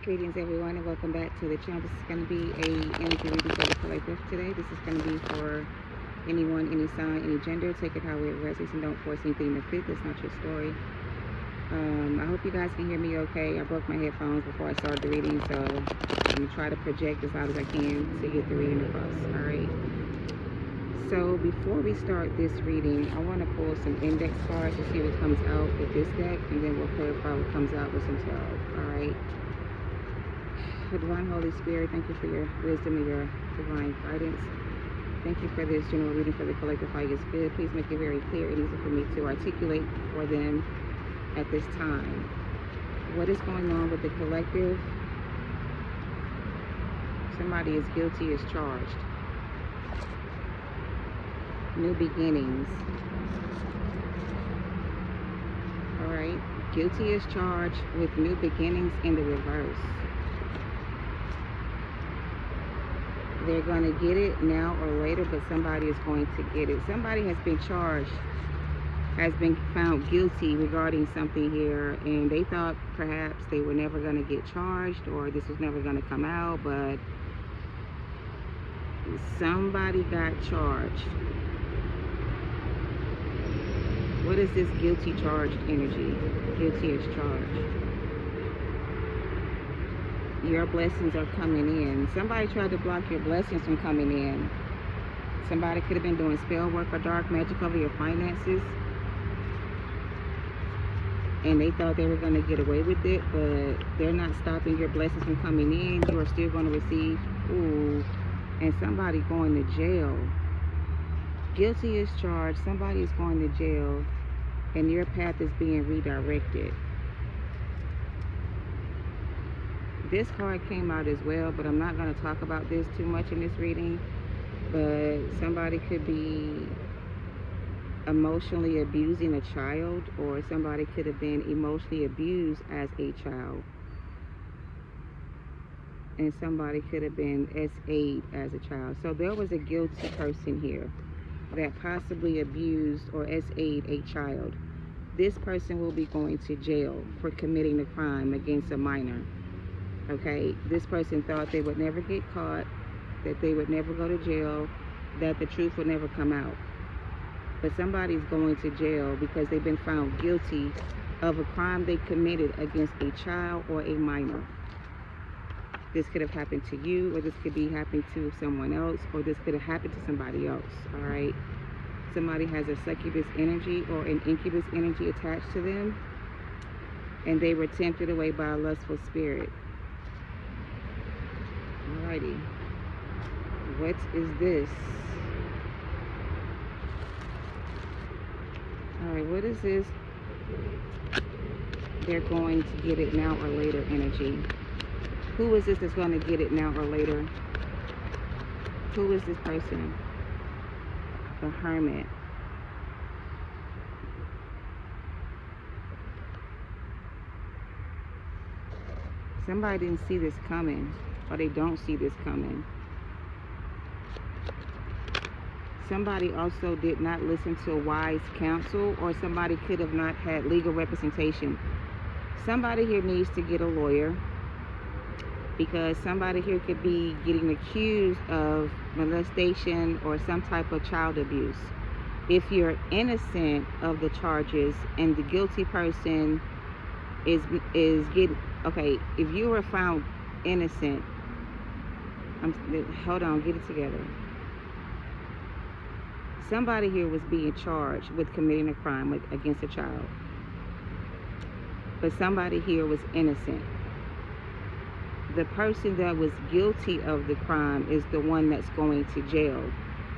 Greetings everyone and welcome back to the channel. This is going to be a energy reading for the collective today. This is going to be for anyone, any sign, any gender. Take it how it resonates and don't force anything to fit. That's not your story. I hope you guys can hear me okay. I broke my headphones before I started the reading, so I'm going to try to project as loud as I can to get the reading across. Alright. So before we start this reading, I want to pull some index cards to see what comes out with this deck, and then we'll clarify what comes out with some tarot. Alright. Divine Holy Spirit, thank you for your wisdom and your divine guidance. Thank you for this general reading for the collective light is good. Please make it very clear and easy for me to articulate for them at this time. What is going on with the collective? Somebody is guilty as charged. New beginnings. Alright. Guilty as charged with new beginnings in the reverse. They're going to get it now or later, but somebody is going to get it. Somebody has been charged, has been found guilty regarding something here, and they thought perhaps they were never going to get charged or this was never going to come out, but somebody got charged. What is this guilty charged energy? Guilty as charged. Your blessings are coming in. Somebody tried to block your blessings from coming in. Somebody could have been doing spell work or dark magic over your finances, and they thought they were going to get away with it, but they're not stopping your blessings from coming in. You are still going to receive. Ooh, and somebody going to jail. Guilty is charged. Somebody is going to jail, and your path is being redirected. This card came out as well, but I'm not going to talk about this too much in this reading. But somebody could be emotionally abusing a child, or somebody could have been emotionally abused as a child. And somebody could have been SA'd as a child. So there was a guilty person here that possibly abused or SA'd a child. This person will be going to jail for committing a crime against a minor. Okay, this person thought they would never get caught, that they would never go to jail, that the truth would never come out. But somebody's going to jail because they've been found guilty of a crime they committed against a child or a minor. This could have happened to you, or this could be happening to someone else, or this could have happened to somebody else. All right, somebody has a succubus energy or an incubus energy attached to them, and they were tempted away by a lustful spirit. Alrighty, what is this? Alright, what is this? They're going to get it now or later energy. Who is this that's going to get it now or later? Who is this person? The Hermit. Somebody didn't see this coming, or they don't see this coming. Somebody also did not listen to wise counsel, or somebody could have not had legal representation. Somebody here needs to get a lawyer, because somebody here could be getting accused of molestation or some type of child abuse. If you're innocent of the charges and the guilty person is getting, okay, if you were found innocent, hold on, get it together. Somebody here was being charged with committing a crime against a child, but somebody here was innocent. The person that was guilty of the crime is the one that's going to jail.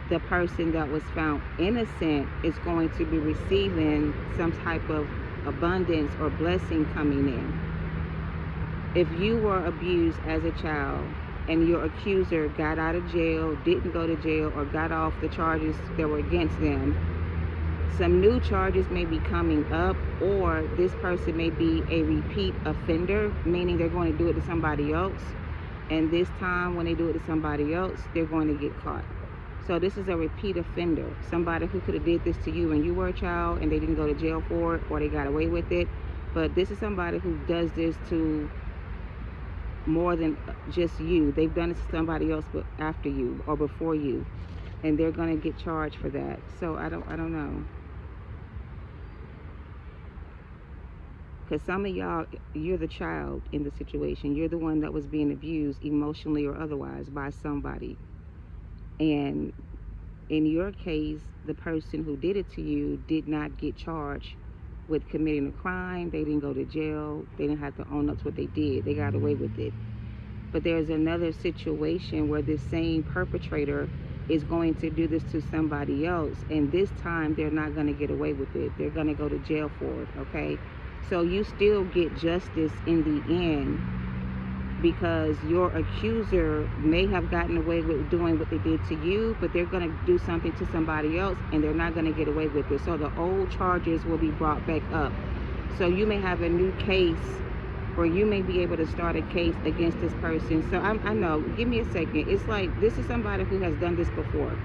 The person that was found innocent is going to be receiving some type of abundance or blessing coming in. If you were abused as a child and your accuser got out of jail, didn't go to jail, or got off the charges that were against them, some new charges may be coming up, or this person may be a repeat offender, meaning they're going to do it to somebody else, and this time when they do it to somebody else, they're going to get caught. So this is a repeat offender, somebody who could have did this to you when you were a child and they didn't go to jail for it, or they got away with it. But this is somebody who does this to more than just you. They've done it to somebody else but after you or before you, and they're going to get charged for that. So I don't know. Because some of y'all, you're the child in the situation. You're the one that was being abused emotionally or otherwise by somebody. And in your case, the person who did it to you did not get charged with committing a crime. They didn't go to jail. They didn't have to own up to what they did. They got away with it. But there's another situation where this same perpetrator is going to do this to somebody else, and this time they're not going to get away with it. They're going to go to jail for it, okay? So you still get justice in the end, because your accuser may have gotten away with doing what they did to you, but they're going to do something to somebody else and they're not going to get away with it. So the old charges will be brought back up. So you may have a new case, or you may be able to start a case against this person. So I know, give me a second. It's like, this is somebody who has done this before,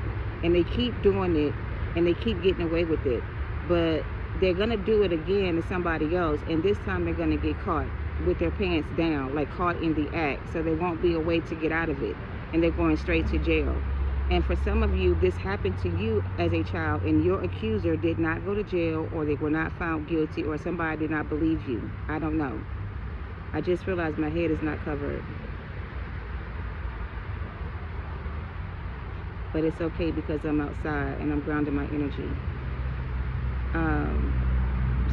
and they keep doing it and they keep getting away with it, but they're going to do it again to somebody else, and this time they're going to get caught with their pants down, like caught in the act. So there won't be a way to get out of it, and they're going straight to jail. And for some of you, this happened to you as a child, and your accuser did not go to jail, or they were not found guilty, or somebody did not believe you. I don't know. I just realized my head is not covered. But it's okay because I'm outside and I'm grounding my energy.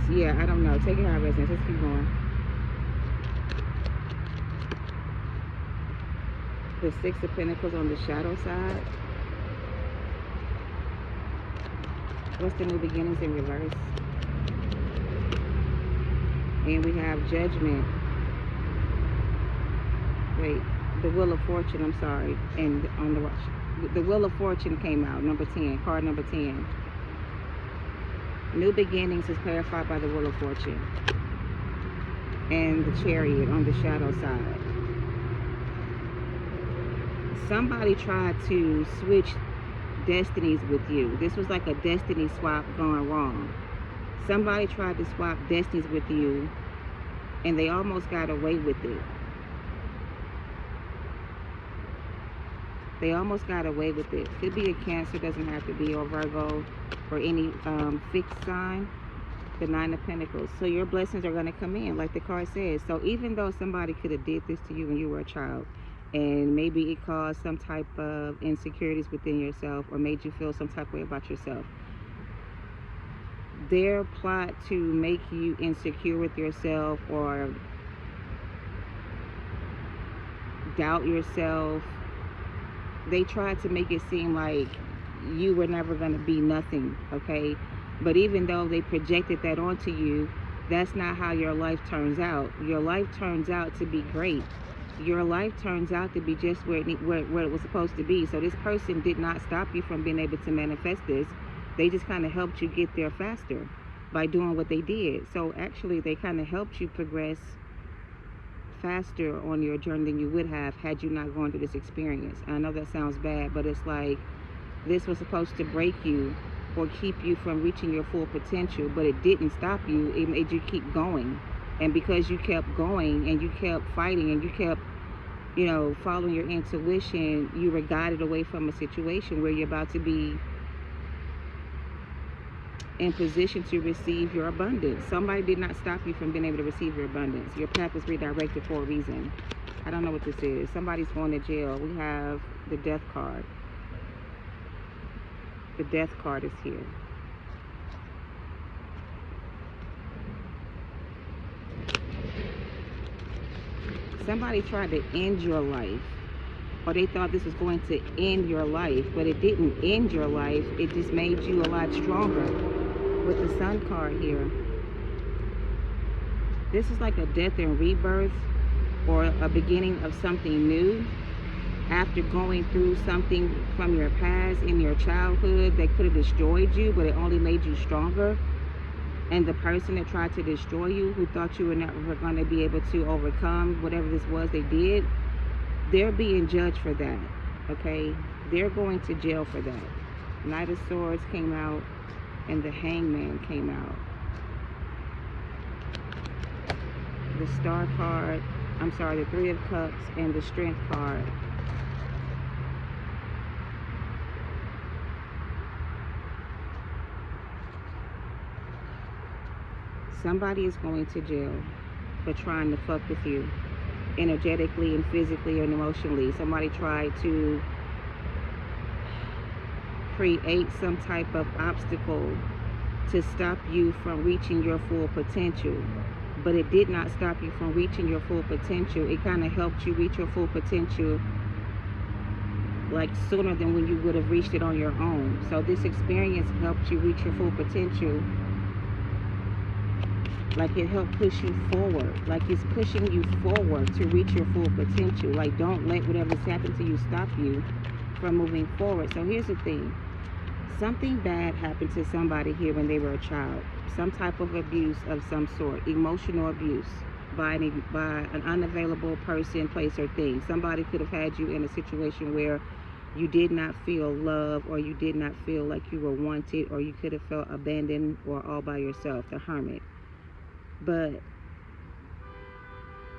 So yeah, I don't know. Take it out, residence. Let's keep going. The Six of Pentacles on the shadow side. What's the new beginnings in reverse? And we have Judgment. Wait, the Wheel of Fortune, I'm sorry. And on the Wheel of Fortune came out, number 10, card number 10. New beginnings is clarified by the Wheel of Fortune. And the Chariot on the shadow side. Somebody tried to switch destinies with you. This was like a destiny swap gone wrong. Somebody tried to swap destinies with you, and they almost got away with it. They almost got away with it. Could be a Cancer, doesn't have to be, or Virgo, or any fixed sign. The Nine of Pentacles. So your blessings are going to come in, like the card says. So even though somebody could have did this to you when you were a child, and maybe it caused some type of insecurities within yourself, or made you feel some type of way about yourself, their plot to make you insecure with yourself or doubt yourself, they tried to make it seem like you were never going to be nothing, okay? But even though they projected that onto you, that's not how your life turns out. Your life turns out to be great. Your life turns out to be just where it was supposed to be. So this person did not stop you from being able to manifest this. They just kind of helped you get there faster by doing what they did. So actually, they kind of helped you progress faster on your journey than you would have had you not gone through this experience. And I know that sounds bad, but it's like this was supposed to break you or keep you from reaching your full potential, but it didn't stop you. It made you keep going. And because you kept going and you kept fighting and you kept, you know, following your intuition, you were guided away from a situation where you're about to be in position to receive your abundance. Somebody did not stop you from being able to receive your abundance. Your path is redirected for a reason. I don't know what this is. Somebody's going to jail. We have the Death card. The Death card is here. Somebody tried to end your life, or they thought this was going to end your life, but it didn't end your life. It just made you a lot stronger. With the Sun card here, this is like a death and rebirth, or a beginning of something new. After going through something from your past in your childhood that could have destroyed you, but it only made you stronger. And the person that tried to destroy you, who thought you were never going to be able to overcome whatever this was they did, they're being judged for that, okay? They're going to jail for that. Knight of Swords came out, and the Hangman came out. The Star card I'm sorry, the Three of Cups and the Strength card. Somebody is going to jail for trying to fuck with you energetically and physically and emotionally. Somebody tried to create some type of obstacle to stop you from reaching your full potential. But it did not stop you from reaching your full potential. It kind of helped you reach your full potential like sooner than when you would have reached it on your own. So this experience helped you reach your full potential. Like it helped push you forward. Like it's pushing you forward to reach your full potential. Like don't let whatever's happened to you stop you from moving forward. So here's the thing. Something bad happened to somebody here when they were a child. Some type of abuse of some sort. Emotional abuse by an unavailable person, place, or thing. Somebody could have had you in a situation where you did not feel love, or you did not feel like you were wanted, or you could have felt abandoned or all by yourself, the hermit. But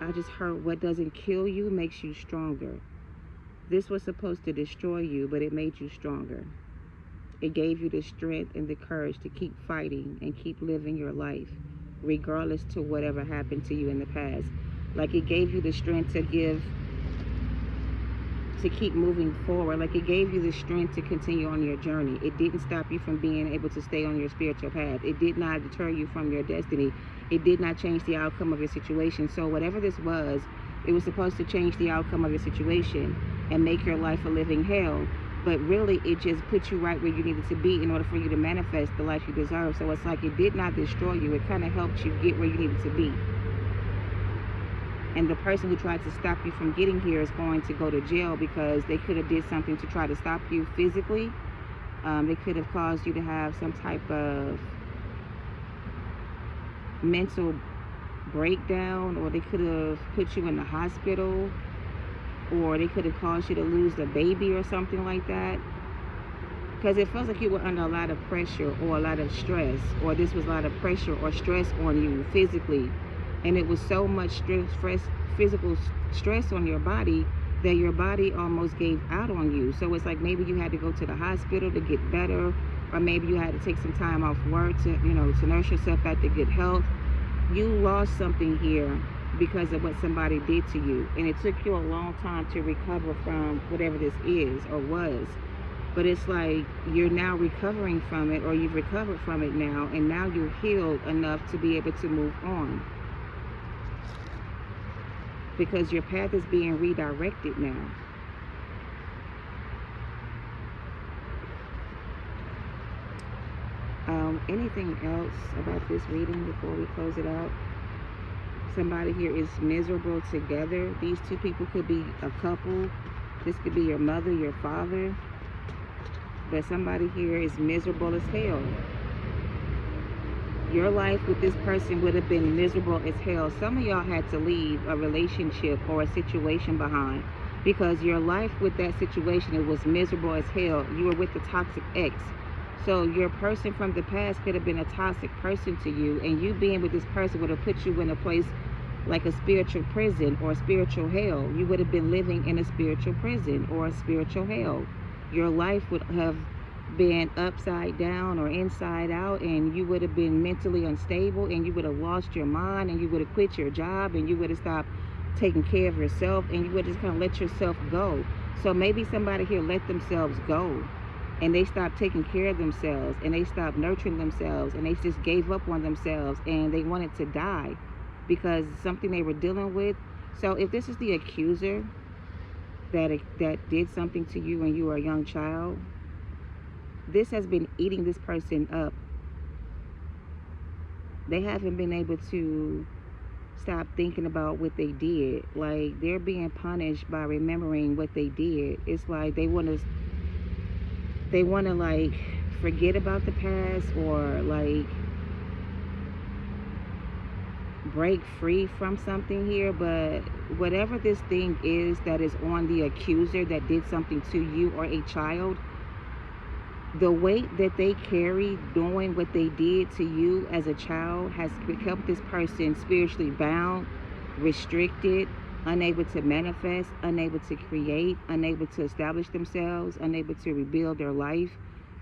I just heard what doesn't kill you makes you stronger. This was supposed to destroy you, but it made you stronger. It gave you the strength and the courage to keep fighting and keep living your life, regardless to whatever happened to you in the past. Like it gave you the strength to keep moving forward. Like it gave you the strength to continue on your journey. It didn't stop you from being able to stay on your spiritual path. It did not deter you from your destiny. It did not change the outcome of your situation. So whatever this was, it was supposed to change the outcome of your situation and make your life a living hell. But really, it just put you right where you needed to be in order for you to manifest the life you deserve. So it's like it did not destroy you. It kind of helped you get where you needed to be. And the person who tried to stop you from getting here is going to go to jail because they could have did something to try to stop you physically. They could have caused you to have some type of mental breakdown, or they could have put you in the hospital, or they could have caused you to lose a baby or something like that. Because it feels like you were under a lot of pressure or a lot of stress, or this was a lot of pressure or stress on you physically. And it was so much stress, physical stress on your body, that your body almost gave out on you. So it's like maybe you had to go to the hospital to get better, or maybe you had to take some time off work to, to nurse yourself back to good health. You lost something here because of what somebody did to you, and it took you a long time to recover from whatever this is or was. But it's like you're now recovering from it, or you've recovered from it now, and now you're healed enough to be able to move on, because your path is being redirected now. Anything else about this reading before we close it out? Somebody here is miserable together. These two people could be a couple. This could be your mother, your father. But somebody here is miserable as hell. Your life with this person would have been miserable as hell. Some of y'all had to leave a relationship or a situation behind, because your life with that situation, it was miserable as hell. You were with the toxic ex. So your person from the past could have been a toxic person to you, and you being with this person would have put you in a place like a spiritual prison or a spiritual hell. You would have been living in a spiritual prison or a spiritual hell. Your life would have been upside down or inside out, and you would have been mentally unstable, and you would have lost your mind, and you would have quit your job, and you would have stopped taking care of yourself, and you would just kind of let yourself go. So maybe somebody here let themselves go, and they stopped taking care of themselves, and they stopped nurturing themselves, and they just gave up on themselves, and they wanted to die because something they were dealing with. So if this is the accuser that did something to you when you were a young child, this has been eating this person up. They haven't been able to stop thinking about what they did. Like, they're being punished by remembering what they did. It's like they want to like forget about the past, or like break free from something here. But whatever this thing is that is on the accuser that did something to you or a child, the weight that they carry doing what they did to you as a child has kept this person spiritually bound, restricted, unable to manifest, unable to create, unable to establish themselves, unable to rebuild their life.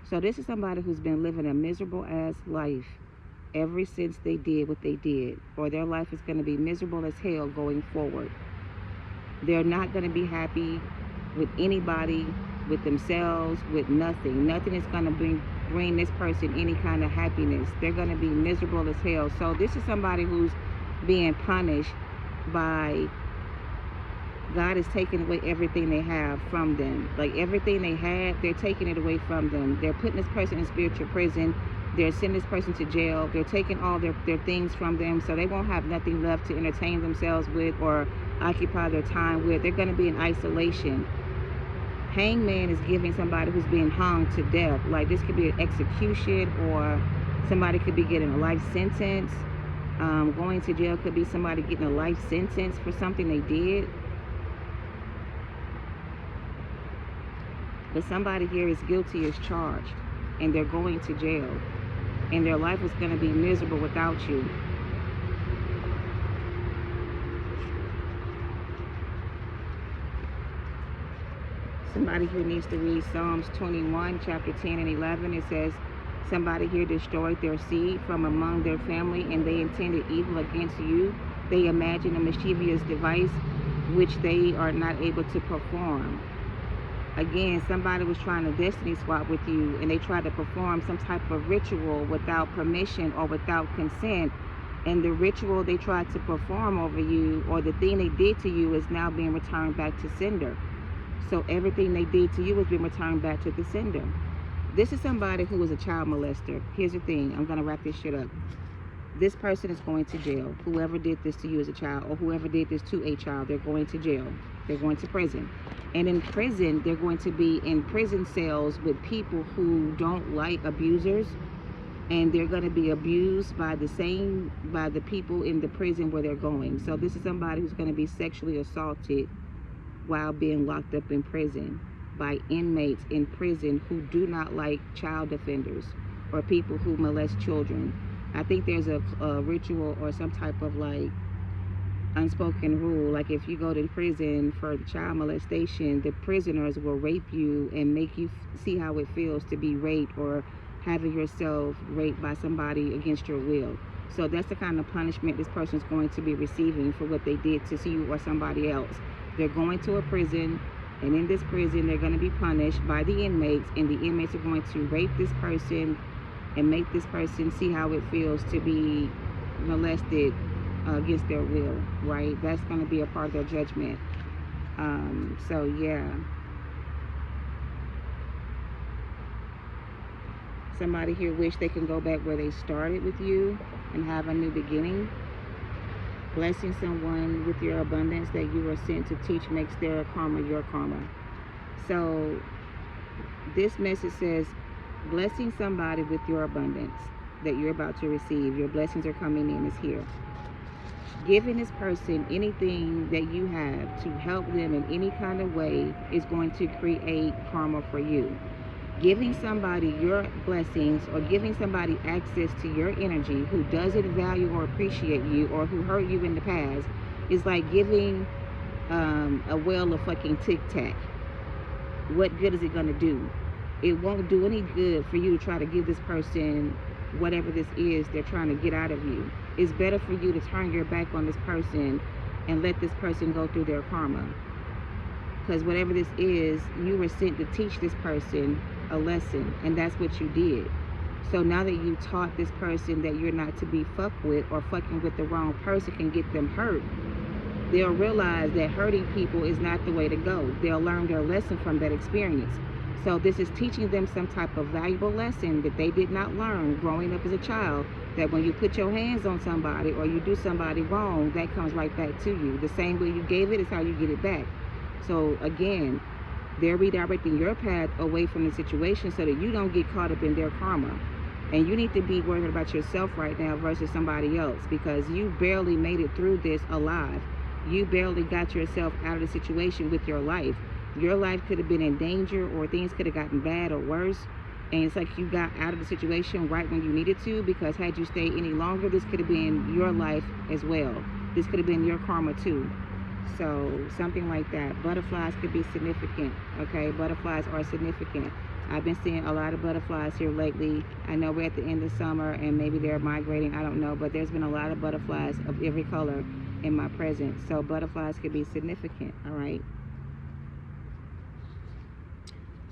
So this is somebody who's been living a miserable ass life ever since they did what they did, or their life is going to be miserable as hell going forward. They're not going to be happy with anybody, with themselves, with nothing. Nothing is going to bring this person any kind of happiness. They're going to be miserable as hell. So this is somebody who's being punished by God, is taking away everything they have from them. Like everything they had, they're taking it away from them. They're putting this person in spiritual prison. They're sending this person to jail. They're taking all their things from them, so they won't have nothing left to entertain themselves with or occupy their time with. They're going to be in isolation. Hangman is giving somebody who's being hung to death. Like this could be an execution, or somebody could be getting a life sentence. Going to jail could be somebody getting a life sentence for something they did. But somebody here is guilty as charged, and they're going to jail, and their life is going to be miserable without you. Somebody here needs to read Psalms 21, chapter 10 and 11. It says, somebody here destroyed their seed from among their family, and they intended evil against you. They imagined a mischievous device which they are not able to perform. Again, somebody was trying to destiny swap with you, and they tried to perform some type of ritual without permission or without consent. And the ritual they tried to perform over you, or the thing they did to you, is now being returned back to sender. So everything they did to you has been returned back to the sender. This is somebody who was a child molester. Here's the thing. I'm going to wrap this shit up. This person is going to jail. Whoever did this to you as a child, or whoever did this to a child, they're going to jail. They're going to prison. And in prison, they're going to be in prison cells with people who don't like abusers. And they're going to be abused by the people in the prison where they're going. So this is somebody who's going to be sexually assaulted while being locked up in prison by inmates in prison who do not like child offenders or people who molest children. I think there's a ritual or some type of like unspoken rule, like if you go to prison for child molestation, the prisoners will rape you and make you see how it feels to be raped, or having yourself raped by somebody against your will. So that's the kind of punishment this person's going to be receiving for what they did to you or somebody else. They're going to a prison, and in this prison they're going to be punished by the inmates, and the inmates are going to rape this person and make this person see how it feels to be molested against their will, right? That's going to be a part of their judgment. So yeah, somebody here wish they can go back where they started with you and have a new beginning. Blessing someone with your abundance that you were sent to teach makes their karma your karma. So this message says, blessing somebody with your abundance that you're about to receive. Your blessings are coming in, is here. Giving this person anything that you have to help them in any kind of way is going to create karma for you. Giving somebody your blessings, or giving somebody access to your energy who doesn't value or appreciate you, or who hurt you in the past, is like giving a well of fucking Tic Tac. What good is it going to do? It won't do any good for you to try to give this person whatever this is they're trying to get out of you. It's better for you to turn your back on this person and let this person go through their karma. Because whatever this is, you were sent to teach this person a lesson, and that's what you did. So now that you taught this person that you're not to be fucked with, or fucking with the wrong person can get them hurt, they'll realize that hurting people is not the way to go. They'll learn their lesson from that experience. So this is teaching them some type of valuable lesson that they did not learn growing up as a child, that when you put your hands on somebody or you do somebody wrong, that comes right back to you. The same way you gave it is how you get it back. So again, they're redirecting your path away from the situation so that you don't get caught up in their karma. And you need to be worried about yourself right now versus somebody else, because you barely made it through this alive. You barely got yourself out of the situation with your life. Your life could have been in danger, or things could have gotten bad or worse. And it's like you got out of the situation right when you needed to, because had you stayed any longer, this could have been your life as well. This could have been your karma too. So something like that. Butterflies could be significant. Okay, butterflies are significant. I've been seeing a lot of butterflies here lately. I know we're at the end of summer and maybe they're migrating, I don't know, but there's been a lot of butterflies of every color in my presence. So butterflies could be significant. All right,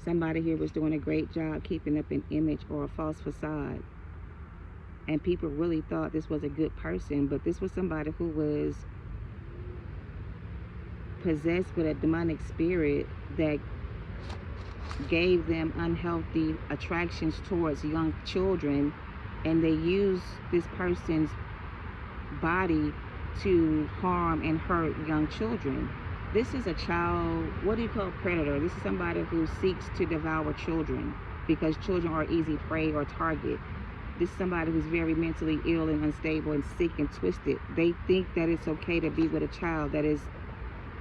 somebody here was doing a great job keeping up an image or a false facade, and people really thought this was a good person, but this was somebody who was possessed with a demonic spirit that gave them unhealthy attractions towards young children, and they used this person's body to harm and hurt young children. This is a child, what do you call predator? This is somebody who seeks to devour children because children are easy prey or target. This is somebody who's very mentally ill and unstable and sick and twisted. They think that it's okay to be with a child that is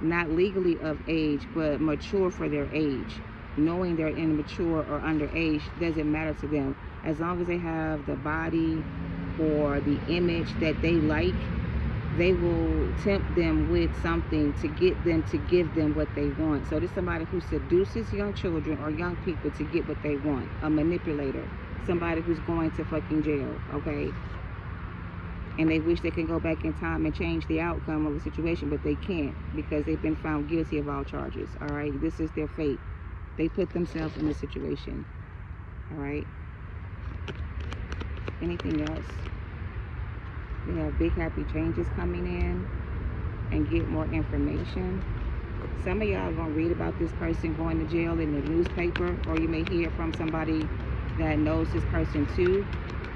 not legally of age but mature for their age. Knowing they're immature or underage doesn't matter to them. As long as they have the body or the image that they like, they will tempt them with something to get them to give them what they want. So this is somebody who seduces young children or young people to get what they want. A manipulator. Somebody who's going to fucking jail, okay? And they wish they can go back in time and change the outcome of the situation, but they can't because they've been found guilty of all charges, all right? This is their fate. They put themselves in this situation, all right? Anything else? We have big happy changes coming in and get more information. Some of y'all are going to read about this person going to jail in the newspaper, or you may hear from somebody that knows this person too.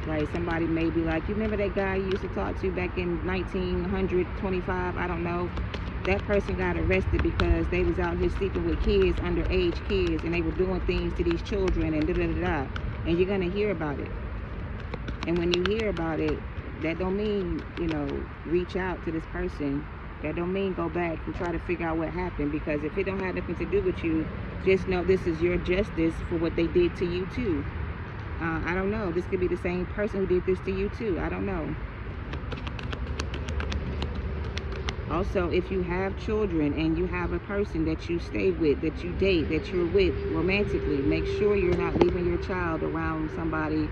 Like somebody may be like, you remember that guy you used to talk to back in 1925? I don't know. That person got arrested because they was out here sleeping with kids, underage kids, and they were doing things to these children and da-da-da-da. And you're going to hear about it. And when you hear about it, that don't mean, you know, reach out to this person. That don't mean go back and try to figure out what happened, because if it don't have nothing to do with you, just know this is your justice for what they did to you too. I don't know. This could be the same person who did this to you too. I don't know. Also, if you have children and you have a person that you stay with, that you date, that you're with romantically, make sure you're not leaving your child around somebody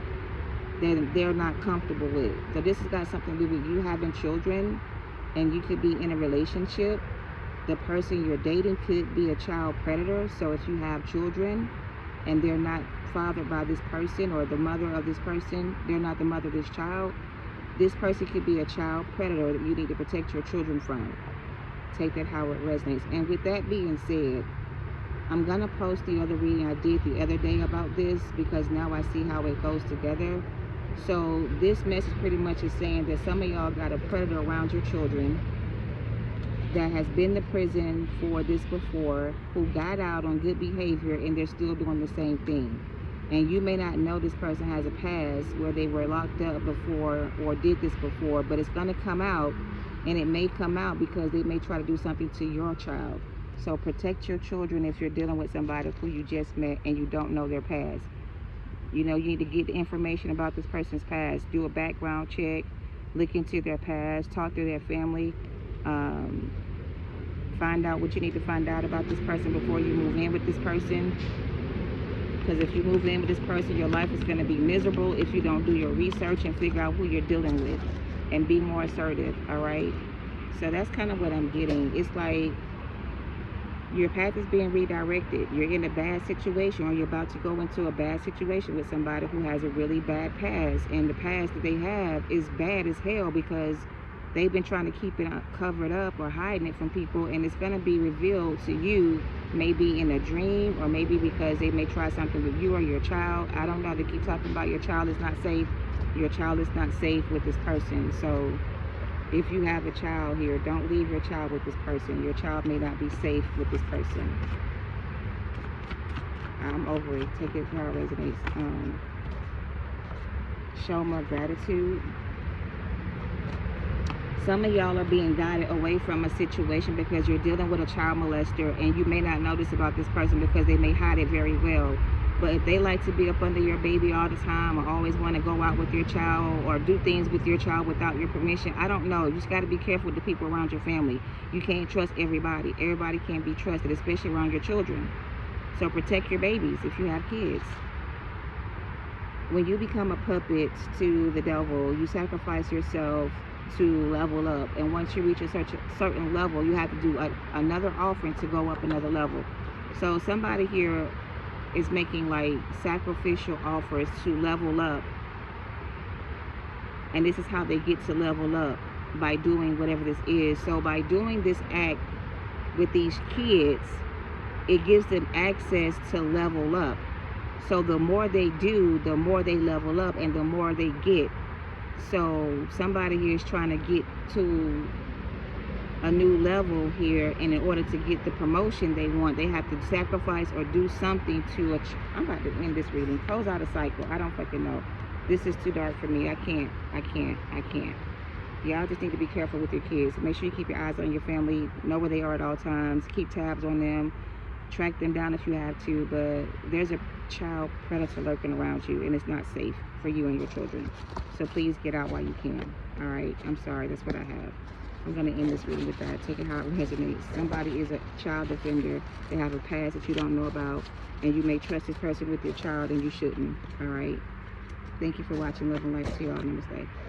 that they're not comfortable with. So this has got something to do with you having children, and you could be in a relationship. The person you're dating could be a child predator. So if you have children and they're not fathered by this person, or the mother of this person, they're not the mother of this child, this person could be a child predator that you need to protect your children from. Take that how it resonates. And with that being said, I'm gonna post the other reading I did the other day about this, because now I see how it goes together. So this message pretty much is saying that some of y'all got a predator around your children that has been to prison for this before, who got out on good behavior, and they're still doing the same thing. And you may not know this person has a past where they were locked up before or did this before, but it's going to come out, and it may come out because they may try to do something to your child. So protect your children if you're dealing with somebody who you just met and you don't know their past. You know, you need to get the information about this person's past. Do a background check, look into their past, talk to their family, find out what you need to find out about this person before you move in with this person. Because if you move in with this person, your life is going to be miserable if you don't do your research and figure out who you're dealing with and be more assertive, all right? So that's kind of what I'm getting. It's like your path is being redirected. You're in a bad situation, or you're about to go into a bad situation with somebody who has a really bad past. And the past that they have is bad as hell because they've been trying to keep it covered up or hiding it from people, and it's going to be revealed to you, maybe in a dream, or maybe because they may try something with you or your child. I don't know. They keep talking about your child is not safe. Your child is not safe with this person. So if you have a child here, don't leave your child with this person. Your child may not be safe with this person. I'm over it. Take it how it resonates. Show more gratitude. Some of y'all are being guided away from a situation because you're dealing with a child molester, and you may not know this about this person because they may hide it very well. But if they like to be up under your baby all the time, or always want to go out with your child or do things with your child without your permission, I don't know. You just got to be careful with the people around your family. You can't trust everybody. Everybody can't be trusted, especially around your children. So protect your babies if you have kids. When you become a puppet to the devil, you sacrifice yourself to level up. And once you reach a certain level, you have to do another offering to go up another level. So somebody here is making like sacrificial offers to level up, and this is how they get to level up, by doing whatever this is. So by doing this act with these kids, it gives them access to level up. So the more they do, the more they level up, and the more they get. So somebody here is trying to get to a new level here, and in order to get the promotion they want, they have to sacrifice or do something to I'm about to end this reading. Close out a cycle. I don't fucking know. This is too dark for me. I can't. Y'all just need to be careful with your kids. Make sure you keep your eyes on your family. Know where they are at all times. Keep tabs on them. Track them down if you have to. But there's a child predator lurking around you, and it's not safe for you and your children. So please get out while you can. All right? I'm sorry. That's what I have. I'm going to end this reading with that. Take it how it resonates. Somebody is a child defender. They have a past that you don't know about, and you may trust this person with your child, and you shouldn't. All right? Thank you for watching. Love and light to y'all. Namaste.